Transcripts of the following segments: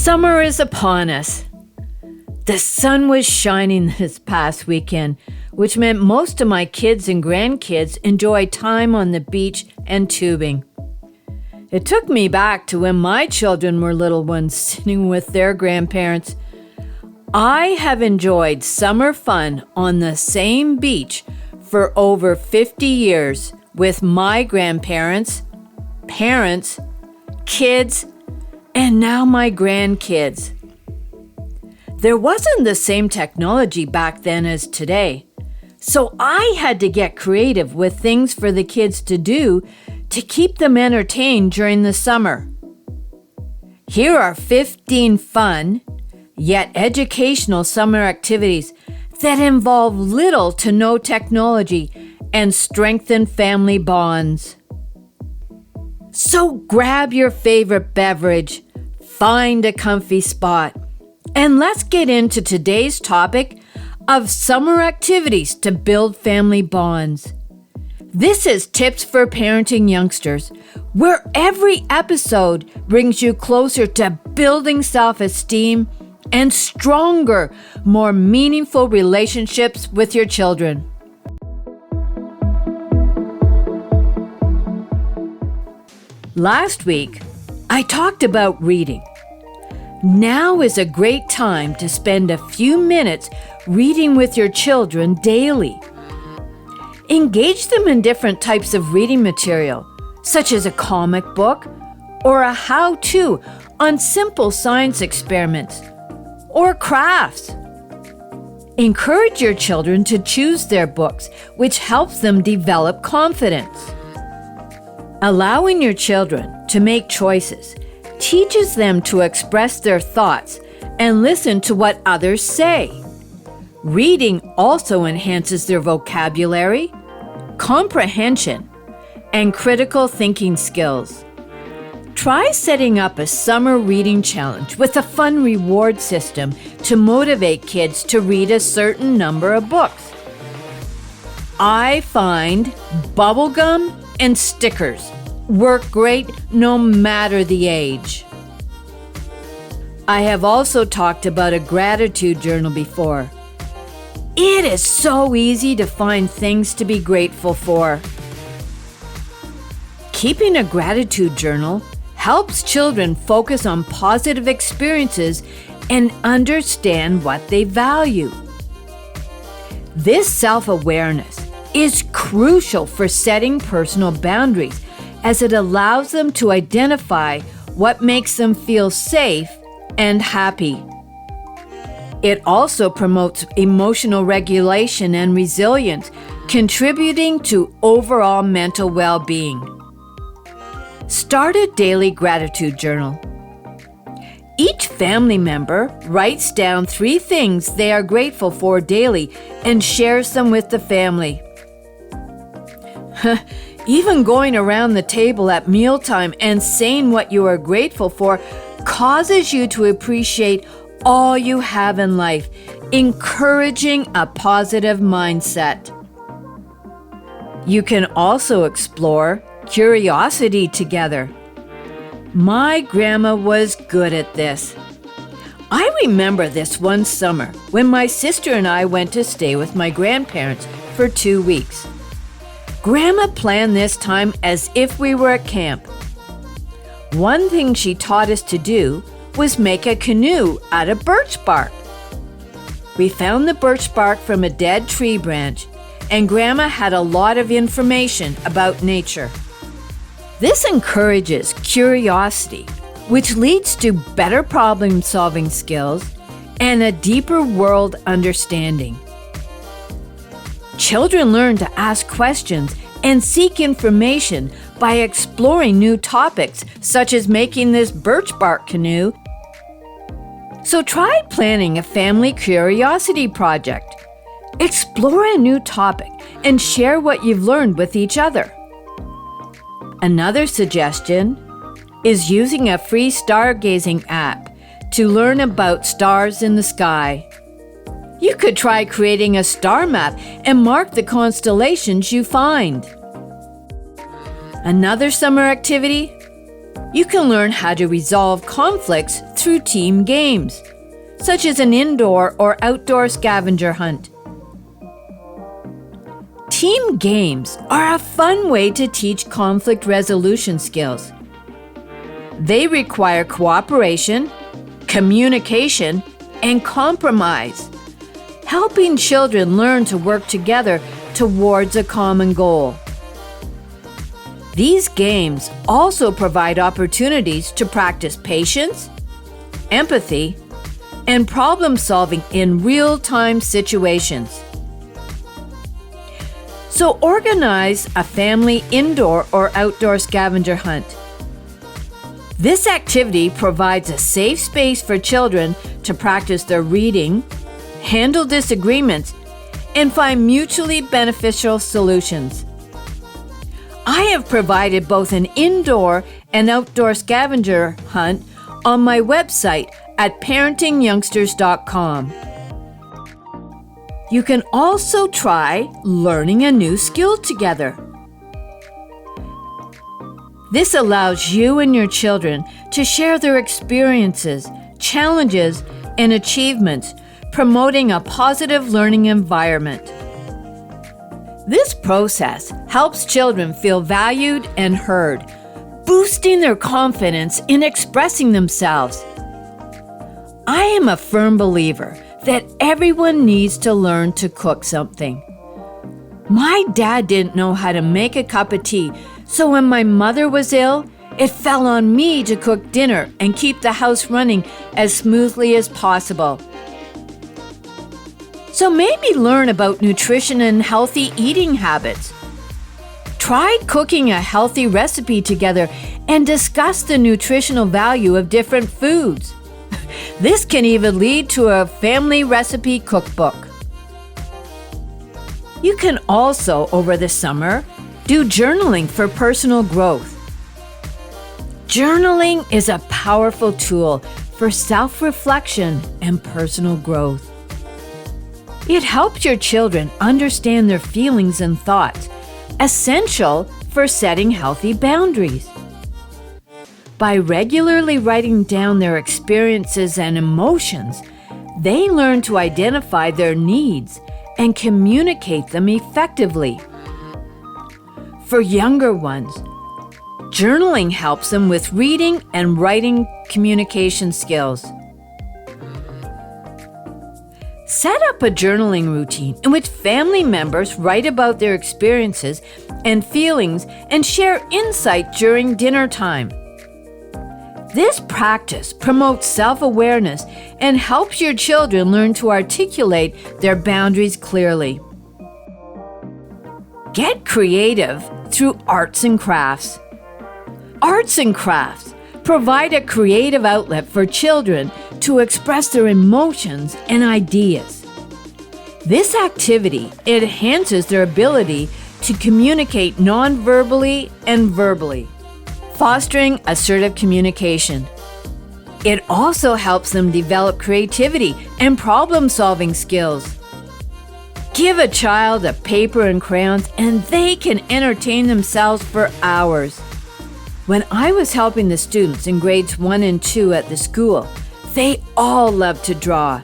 Summer is upon us. The sun was shining this past weekend, which meant most of my kids and grandkids enjoyed time on the beach and tubing. It took me back to when my children were little ones sitting with their grandparents. I have enjoyed summer fun on the same beach for over 50 years with my grandparents, parents, kids, and now my grandkids. There wasn't the same technology back then as today, so I had to get creative with things for the kids to do to keep them entertained during the summer. Here are 15 fun, yet educational summer activities that involve little to no technology and strengthen family bonds. So grab your favorite beverage, find a comfy spot, and let's get into today's topic of summer activities to build family bonds. This is Tips for Parenting Youngsters, where every episode brings you closer to building self-esteem and stronger, more meaningful relationships with your children. Last week, I talked about reading. Now is a great time to spend a few minutes reading with your children daily. Engage them in different types of reading material, such as a comic book or a how-to on simple science experiments or crafts. Encourage your children to choose their books, which helps them develop confidence. Allowing your children to make choices teaches them to express their thoughts and listen to what others say. Reading also enhances their vocabulary, comprehension, and critical thinking skills. Try setting up a summer reading challenge with a fun reward system to motivate kids to read a certain number of books. I find bubblegum and stickers work great no matter the age. I have also talked about a gratitude journal before. It is so easy to find things to be grateful for. Keeping a gratitude journal helps children focus on positive experiences and understand what they value. This self-awareness is crucial for setting personal boundaries, as it allows them to identify what makes them feel safe and happy. It also promotes emotional regulation and resilience, contributing to overall mental well-being. Start a daily gratitude journal. Each family member writes down 3 things they are grateful for daily and shares them with the family. Even going around the table at mealtime and saying what you are grateful for causes you to appreciate all you have in life, encouraging a positive mindset. You can also explore curiosity together. My grandma was good at this. I remember this one summer when my sister and I went to stay with my grandparents for 2 weeks. Grandma planned this time as if we were at camp. One thing she taught us to do was make a canoe out of birch bark. We found the birch bark from a dead tree branch, and Grandma had a lot of information about nature. This encourages curiosity, which leads to better problem-solving skills and a deeper world understanding. Children learn to ask questions and seek information by exploring new topics, such as making this birch bark canoe. So try planning a family curiosity project. Explore a new topic and share what you've learned with each other. Another suggestion is using a free stargazing app to learn about stars in the sky. You could try creating a star map and mark the constellations you find. Another summer activity? You can learn how to resolve conflicts through team games, such as an indoor or outdoor scavenger hunt. Team games are a fun way to teach conflict resolution skills. They require cooperation, communication, and compromise, helping children learn to work together towards a common goal. These games also provide opportunities to practice patience, empathy, and problem solving in real-time situations. So organize a family indoor or outdoor scavenger hunt. This activity provides a safe space for children to practice their reading, handle disagreements, and find mutually beneficial solutions. I have provided both an indoor and outdoor scavenger hunt on my website at parentingyoungsters.com. You can also try learning a new skill together. This allows you and your children to share their experiences, challenges, and achievements, promoting a positive learning environment. This process helps children feel valued and heard, boosting their confidence in expressing themselves. I am a firm believer that everyone needs to learn to cook something. My dad didn't know how to make a cup of tea, so when my mother was ill, it fell on me to cook dinner and keep the house running as smoothly as possible. So maybe learn about nutrition and healthy eating habits. Try cooking a healthy recipe together and discuss the nutritional value of different foods. This can even lead to a family recipe cookbook. You can also, over the summer, do journaling for personal growth. Journaling is a powerful tool for self-reflection and personal growth. It helps your children understand their feelings and thoughts, essential for setting healthy boundaries. By regularly writing down their experiences and emotions, they learn to identify their needs and communicate them effectively. For younger ones, journaling helps them with reading and writing communication skills. Set up a journaling routine in which family members write about their experiences and feelings and share insight during dinner time. This practice promotes self-awareness and helps your children learn to articulate their boundaries clearly. Get creative through arts and crafts. Arts and crafts provide a creative outlet for children to express their emotions and ideas. This activity enhances their ability to communicate non-verbally and verbally, fostering assertive communication. It also helps them develop creativity and problem-solving skills. Give a child a paper and crayons and they can entertain themselves for hours. When I was helping the students in grades 1 and 2 at the school, they all loved to draw.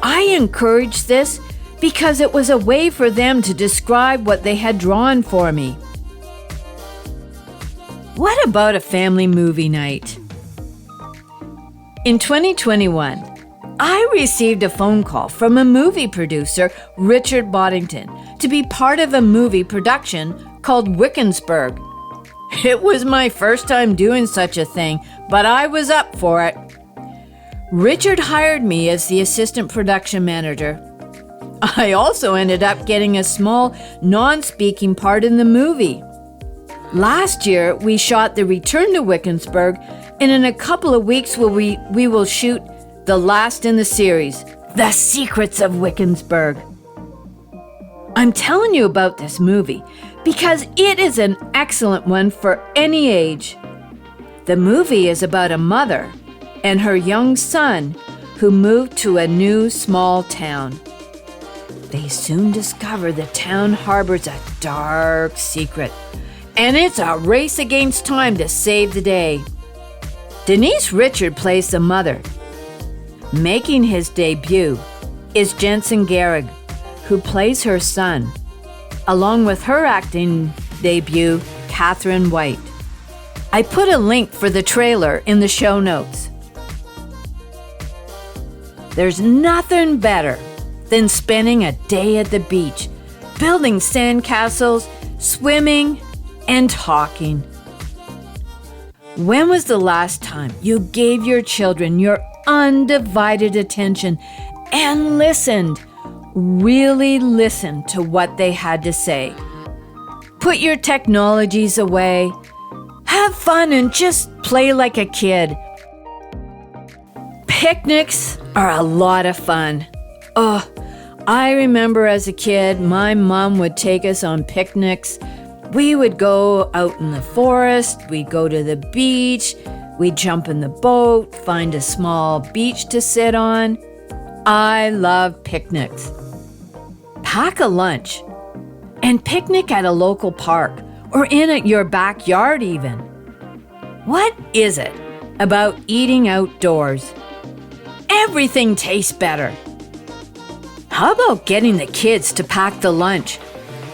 I encouraged this because it was a way for them to describe what they had drawn for me. What about a family movie night? In 2021, I received a phone call from a movie producer, Richard Boddington, to be part of a movie production called Wickensburg. It was my first time doing such a thing, but I was up for it. Richard hired me as the assistant production manager. I also ended up getting a small, non-speaking part in the movie. Last year, we shot The Return to Wickensburg, and in a couple of weeks we will shoot the last in the series, The Secrets of Wickensburg. I'm telling you about this movie because it is an excellent one for any age. The movie is about a mother and her young son who moved to a new small town. They soon discover the town harbors a dark secret, and it's a race against time to save the day. Denise Richard plays the mother. Making his debut is Jensen Garrig, who plays her son, along with her acting debut, Catherine White. I put a link for the trailer in the show notes. There's nothing better than spending a day at the beach, building sandcastles, swimming, and talking. When was the last time you gave your children your undivided attention and listened, really listened to what they had to say? Put your technologies away, have fun, and just play like a kid. Picnics are a lot of fun. Oh, I remember as a kid, my mom would take us on picnics. We would go out in the forest, we'd go to the beach, we'd jump in the boat, find a small beach to sit on. I love picnics. Pack a lunch and picnic at a local park or in at your backyard even. What is it about eating outdoors? Everything tastes better. How about getting the kids to pack the lunch,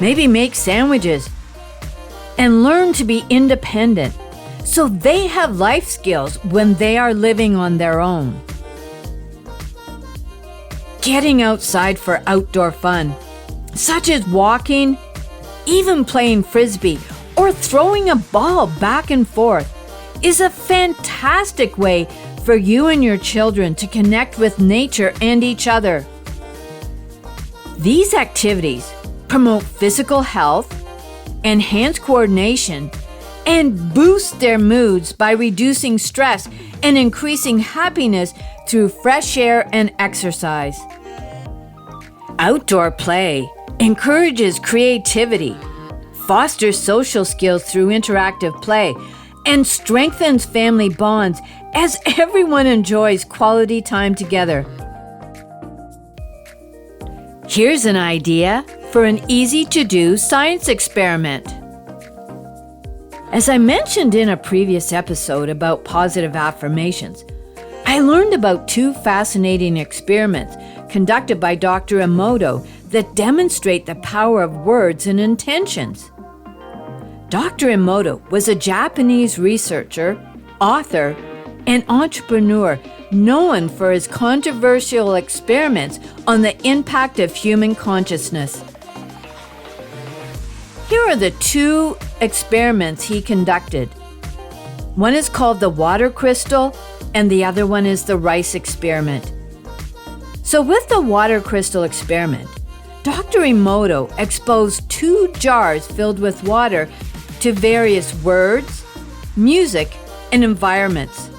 maybe make sandwiches, and learn to be independent so they have life skills when they are living on their own? Getting outside for outdoor fun, such as walking, even playing frisbee, or throwing a ball back and forth, is a fantastic way for you and your children to connect with nature and each other. These activities promote physical health, enhance coordination, and boost their moods by reducing stress and increasing happiness through fresh air and exercise. Outdoor play encourages creativity, fosters social skills through interactive play, and strengthens family bonds as everyone enjoys quality time together. Here's an idea for an easy-to-do science experiment. As I mentioned in a previous episode about positive affirmations, I learned about two fascinating experiments conducted by Dr. Emoto that demonstrate the power of words and intentions. Dr. Emoto was a Japanese researcher, author, and entrepreneur known for his controversial experiments on the impact of human consciousness. Here are the two experiments he conducted. One is called the water crystal, and the other one is the rice experiment. So with the water crystal experiment, Dr. Emoto exposed two jars filled with water to various words, music, and environments.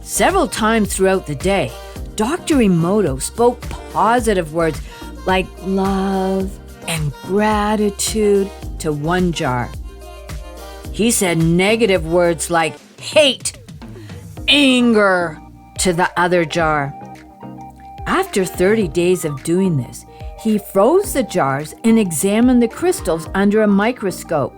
Several times throughout the day, Dr. Emoto spoke positive words like love and gratitude to one jar. He said negative words like hate, anger to the other jar. After 30 days of doing this, he froze the jars and examined the crystals under a microscope.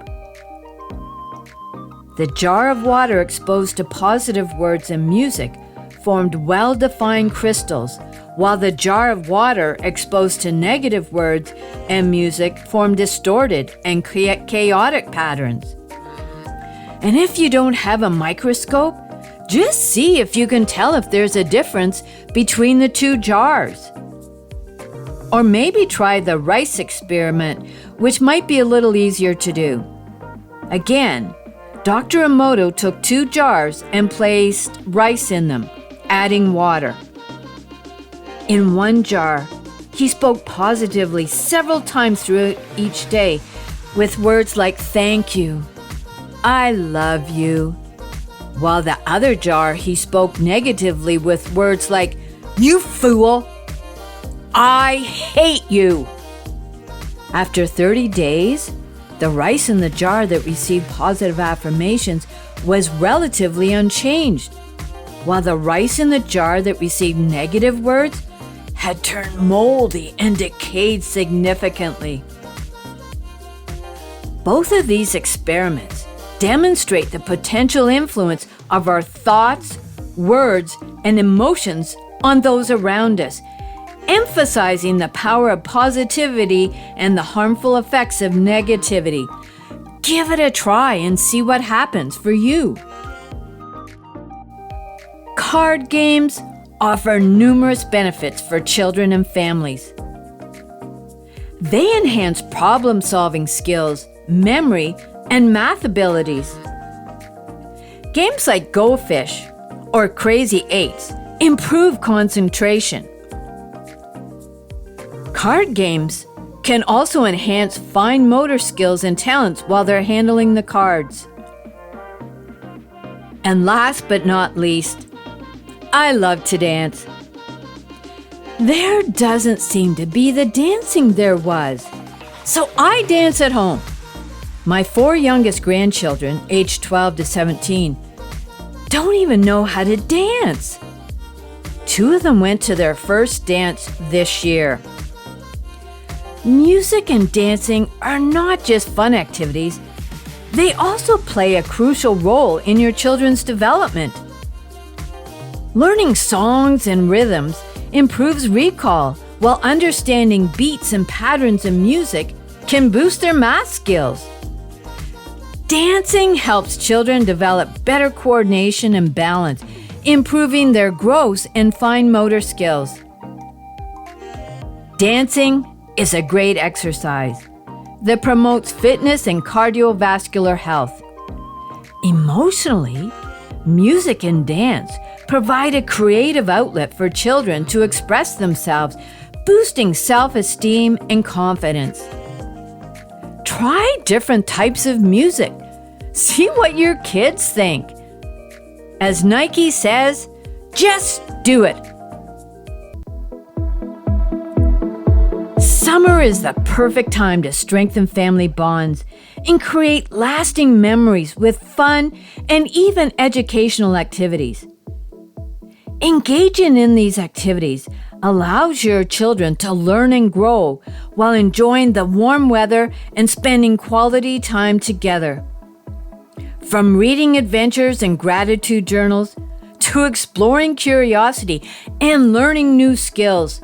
The jar of water exposed to positive words and music formed well-defined crystals, while the jar of water exposed to negative words and music formed distorted and chaotic patterns. And if you don't have a microscope, just see if you can tell if there's a difference between the two jars. Or maybe try the rice experiment, which might be a little easier to do. Again, Dr. Emoto took two jars and placed rice in them, adding water. In one jar, he spoke positively several times throughout each day with words like thank you, I love you. While the other jar, he spoke negatively with words like, you fool, I hate you. After 30 days, the rice in the jar that received positive affirmations was relatively unchanged, while the rice in the jar that received negative words had turned moldy and decayed significantly. Both of these experiments demonstrate the potential influence of our thoughts, words, and emotions on those around us, emphasizing the power of positivity and the harmful effects of negativity. Give it a try and see what happens for you. Card games offer numerous benefits for children and families. They enhance problem-solving skills, memory, and math abilities. Games like Go Fish or Crazy Eights improve concentration. Card games can also enhance fine motor skills and talents while they're handling the cards. And last but not least, I love to dance. There doesn't seem to be the dancing there was, so I dance at home. My 4 youngest grandchildren, aged 12 to 17, don't even know how to dance. 2 of them went to their first dance this year. Music and dancing are not just fun activities, they also play a crucial role in your children's development. Learning songs and rhythms improves recall, while understanding beats and patterns in music can boost their math skills. Dancing helps children develop better coordination and balance, improving their gross and fine motor skills. Dancing is a great exercise that promotes fitness and cardiovascular health. Emotionally, music and dance provide a creative outlet for children to express themselves, boosting self-esteem and confidence. Try different types of music. See what your kids think. As Nike says, just do it. Summer is the perfect time to strengthen family bonds and create lasting memories with fun and even educational activities. Engaging in these activities allows your children to learn and grow while enjoying the warm weather and spending quality time together. From reading adventures and gratitude journals to exploring curiosity and learning new skills,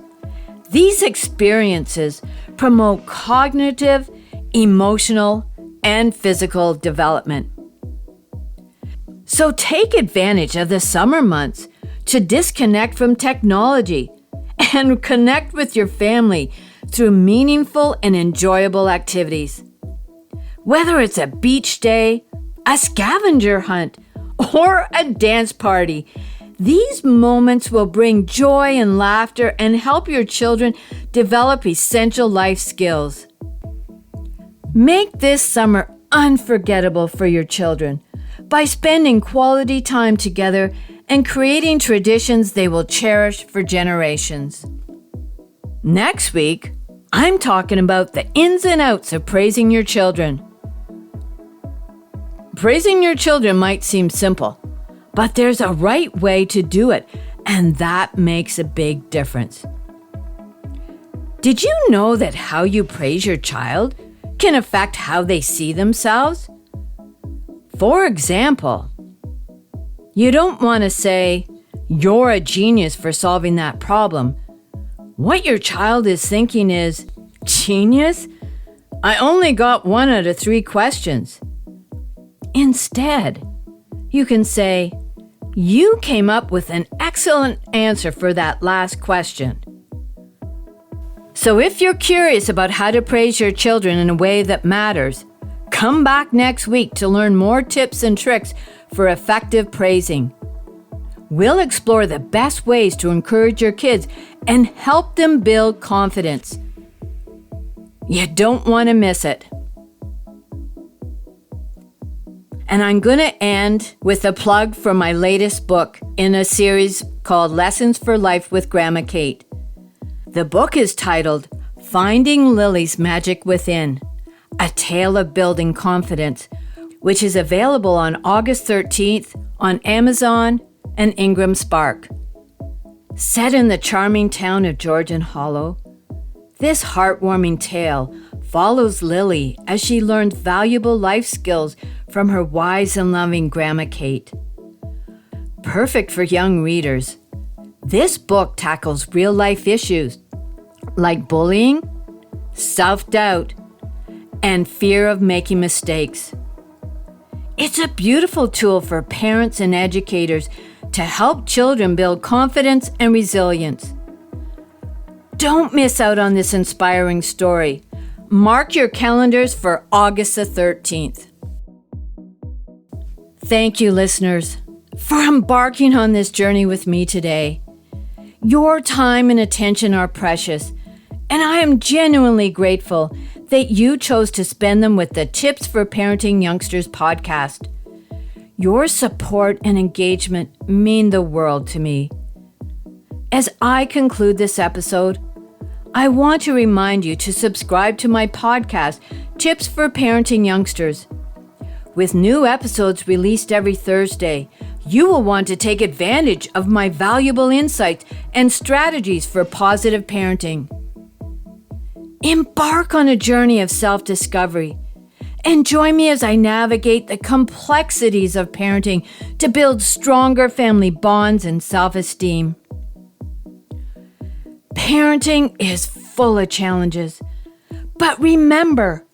these experiences promote cognitive, emotional, and physical development. So take advantage of the summer months to disconnect from technology and connect with your family through meaningful and enjoyable activities. Whether it's a beach day, a scavenger hunt, or a dance party, these moments will bring joy and laughter and help your children develop essential life skills. Make this summer unforgettable for your children by spending quality time together and creating traditions they will cherish for generations. Next week, I'm talking about the ins and outs of praising your children. Praising your children might seem simple, but there's a right way to do it, and that makes a big difference. Did you know that how you praise your child can affect how they see themselves? For example, you don't want to say, "You're a genius for solving that problem." What your child is thinking is, "Genius? I only got 1 out of 3 questions." Instead, you can say, "You came up with an excellent answer for that last question." So if you're curious about how to praise your children in a way that matters, come back next week to learn more tips and tricks for effective praising. We'll explore the best ways to encourage your kids and help them build confidence. You don't want to miss it. And I'm going to end with a plug for my latest book in a series called Lessons for Life with Grandma Kate. The book is titled Finding Lily's Magic Within, A Tale of Building Confidence, which is available on August 13th on Amazon and Ingram Spark. Set in the charming town of Georgian Hollow, this heartwarming tale follows Lily as she learns valuable life skills from her wise and loving Grandma Kate. Perfect for young readers, this book tackles real-life issues like bullying, self-doubt, and fear of making mistakes. It's a beautiful tool for parents and educators to help children build confidence and resilience. Don't miss out on this inspiring story. Mark your calendars for August the 13th. Thank you, listeners, for embarking on this journey with me today. Your time and attention are precious, and I am genuinely grateful that you chose to spend them with the Tips for Parenting Youngsters podcast. Your support and engagement mean the world to me. As I conclude this episode, I want to remind you to subscribe to my podcast, Tips for Parenting Youngsters. With new episodes released every Thursday, you will want to take advantage of my valuable insights and strategies for positive parenting. Embark on a journey of self-discovery and join me as I navigate the complexities of parenting to build stronger family bonds and self-esteem. Parenting is full of challenges, but remember,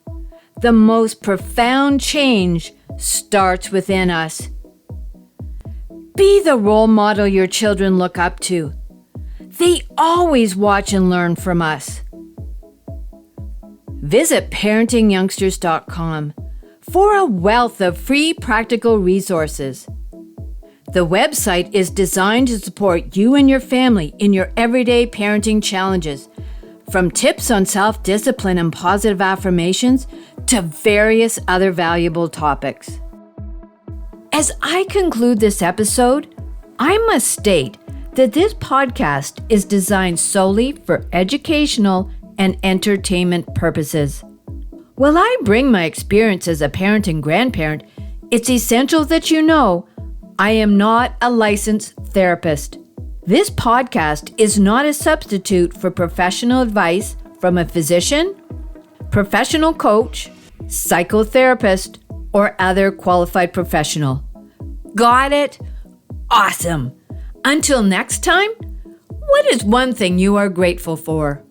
the most profound change starts within us. Be the role model your children look up to. They always watch and learn from us. Visit parentingyoungsters.com for a wealth of free practical resources. The website is designed to support you and your family in your everyday parenting challenges, from tips on self-discipline and positive affirmations to various other valuable topics. As I conclude this episode, I must state that this podcast is designed solely for educational and entertainment purposes. While I bring my experience as a parent and grandparent, it's essential that you know I am not a licensed therapist. This podcast is not a substitute for professional advice from a physician, professional coach, psychotherapist, or other qualified professional. Got it? Awesome. Until next time, what is one thing you are grateful for?